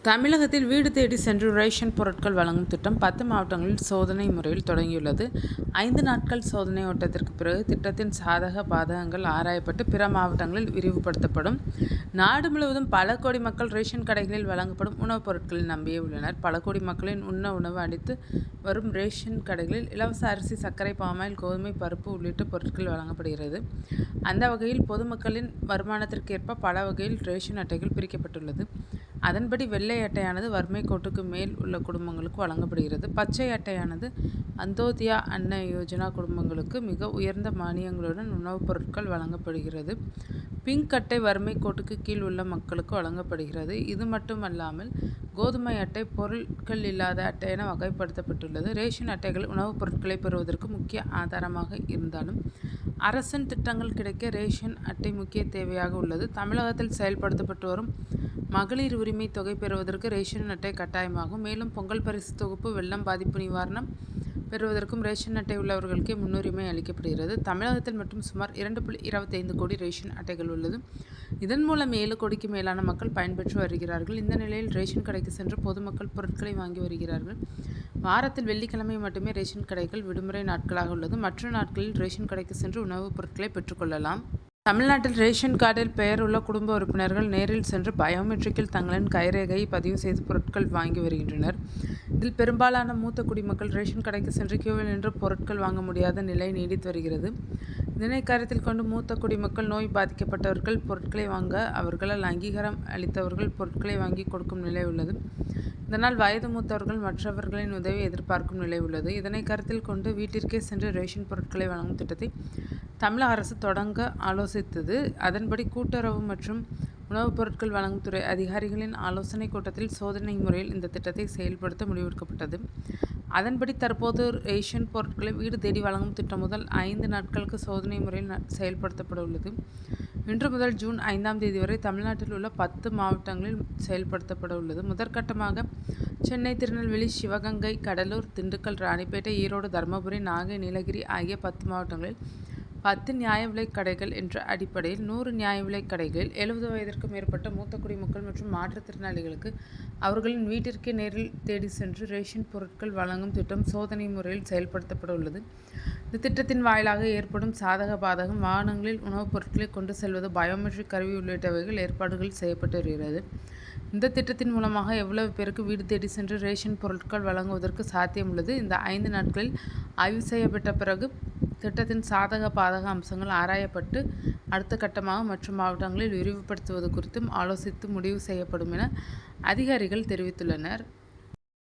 தமிழகத்தில் வீடு தேடி சென்று ரேஷன் பொருட்கள் வழங்கும் திட்டம் 10 மாவட்டங்களில் சோதனை முறையில் தொடங்கியுள்ளது. 5 நாட்கள் சோதனை ஓட்டத்திற்கு பிறகு திட்டத்தின் சாதக பாதகங்கள் ஆராயப்பட்டு பிற மாவட்டங்களில் விரிவுபடுத்தப்படும். நாடு முழுவதும் பல கோடி மக்கள் ரேஷன் கடைகளில் வழங்கப்படும் உணவுப் பொருட்களை நம்பியே உள்ளனர். பல கோடி மக்களின் உணவு அளித்து வரும் ரேஷன் கடைகளில் இலவச அரிசி, சர்க்கரை, பாமாயில், கோதுமை, பருப்பு உள்ளிட்ட பொருட்கள் வழங்கப்படுகிறது. அந்த வகையில் பொதுமக்களின் வருமானத்திற்கேற்ப பல வகையில் ரேஷன் அட்டைகள் பிரிக்கப்பட்டுள்ளது. அதன்படி வெள்ளை அட்டையானது வறுமை கோட்டுக்கு மேல் உள்ள குடும்பங்களுக்கு வழங்கப்படுகிறது. பச்சை அட்டையானது அந்தோத்யா அன்ன யோஜனா குடும்பங்களுக்கு மிக உயர்ந்த மானியங்களுடன் உணவுப் பொருட்கள் வழங்கப்படுகிறது. பிங்க் அட்டை வறுமை கோட்டுக்கு கீழ் உள்ள மக்களுக்கு வழங்கப்படுகிறது. இது மட்டுமல்லாமல் கோதுமை அட்டை பொருட்கள் இல்லாத அட்டை என வகைப்படுத்தப்பட்டுள்ளது. ரேஷன் அட்டைகள் உணவுப் பொருட்களை பெறுவதற்கு முக்கிய ஆதாரமாக இருந்தாலும் அரசின் திட்டங்கள் கிடைக்க ரேஷன் அட்டை முக்கிய தேவையாக உள்ளது. தமிழகத்தில் செயல்படுத்தப்பட்டு வரும் மகளிர் உரிமை தொகை பெறுவதற்கு ரேஷன் அட்டை கட்டாயமாகும். மேலும் பொங்கல் பரிசு தொகுப்பு, வெள்ளம் பாதிப்பு நிவாரணம் பெறுவதற்கும் ரேஷன் அட்டை உள்ளவர்களுக்கே முன்னுரிமை அளிக்கப்படுகிறது. தமிழகத்தில் மட்டும் சுமார் 2.25 கோடி ரேஷன் அட்டைகள் உள்ளது. இதன் மூலம் 7 கோடிக்கு மேலான மக்கள் பயன்பெற்று வருகிறார்கள். இந்த நிலையில் ரேஷன் கடைக்கு சென்று பொதுமக்கள் பொருட்களை வாங்கி வருகிறார்கள். வாரத்தில் வெள்ளிக்கிழமை மட்டுமே ரேஷன் கடைகள் விடுமுறை நாட்களாக உள்ளது. மற்ற நாட்களில் ரேஷன் கடைக்கு சென்று உணவுப் பொருட்களை பெற்றுக்கொள்ளலாம். தமிழ்நாட்டில் ரேஷன் கார்டில் பெயர் உள்ள குடும்ப உறுப்பினர்கள் நேரில் சென்று பயோமெட்ரிக்கில் தங்களின் கைரேகையை பதிவு செய்து பொருட்கள் வாங்கி வருகின்றனர். இதில் பெரும்பாலான மூத்த குடிமக்கள் ரேஷன் கடைக்கு சென்று கியூவில் நின்று பொருட்கள் வாங்க முடியாத நிலை நீடித்து வருகிறது. இதனை கருத்தில் கொண்டு மூத்த குடிமக்கள், நோய் பாதிக்கப்பட்டவர்கள் பொருட்களை வாங்க அவர்களால் அங்கீகாரம் அளித்தவர்கள் பொருட்களை வாங்கி கொடுக்கும் நிலை உள்ளது. இதனால் வயது மூத்தவர்கள் மற்றவர்களின் உதவியை எதிர்பார்க்கும் நிலை உள்ளது. இதனை கருத்தில் கொண்டு வீட்டிற்கே சென்று ரேஷன் பொருட்களை வழங்கும் திட்டத்தை தமிழக அரசு தொடங்க ஆலோசித்தது. அதன்படி கூட்டுறவு மற்றும் உணவுப் பொருட்கள் வழங்கும் துறை அதிகாரிகளின் ஆலோசனை கூட்டத்தில் சோதனை முறையில் இந்த திட்டத்தை செயல்படுத்த முடிவெடுக்கப்பட்டது. அதன்படி தற்போது ரேஷன் பொருட்களை வீடு தேடி வழங்கும் திட்டம் முதல் 5 நாட்களுக்கு சோதனை முறையில் செயல்படுத்தப்பட உள்ளது. இன்று முதல் ஜூன் 5ஆம் தேதி வரை தமிழ்நாட்டில் உள்ள 10 மாவட்டங்களில் செயல்படுத்தப்பட உள்ளது. முதற்கட்டமாக சென்னை, திருநெல்வேலி, சிவகங்கை, கடலூர், திண்டுக்கல், ராணிப்பேட்டை, ஈரோடு, தருமபுரி, நாகை, நீலகிரி ஆகிய 10 மாவட்டங்களில் 10 நியாய விலைக் கடைகள் என்ற அடிப்படையில் 100 நியாய விலைக் கடைகளில் 70 வயதிற்கு மேற்பட்ட மூத்த குடிமக்கள் மற்றும் மாற்றுத்திறனாளிகளுக்கு அவர்களின் வீட்டிற்கே நேரில் தேடி சென்று ரேஷன் பொருட்கள் வழங்கும் திட்டம் சோதனை முறையில் செயல்படுத்தப்பட உள்ளது. இந்த திட்டத்தின் வாயிலாக ஏற்படும் சாதக பாதகம், வாகனங்களில் உணவுப் பொருட்களை கொண்டு செல்வது, பயோமெட்ரிக் கருவி உள்ளிட்டவைகள் ஏற்பாடுகள் செய்யப்பட்டு வருகிறது. இந்த திட்டத்தின் மூலமாக எவ்வளவு பேருக்கு வீடு தேடி சென்று ரேஷன் பொருட்கள் வழங்குவதற்கு சாத்தியம் உள்ளது? இந்த 5 நாட்களில் ஆய்வு செய்யப்பட்ட பிறகு திட்டத்தின் சாதக பாதக அம்சங்கள் ஆராயப்பட்டு அடுத்த கட்டமாக மற்ற மாவட்டங்களில் விரிவுபடுத்துவது குறித்தும் ஆலோசித்து முடிவு செய்யப்படும் என அதிகாரிகள் தெரிவித்துள்ளனர்.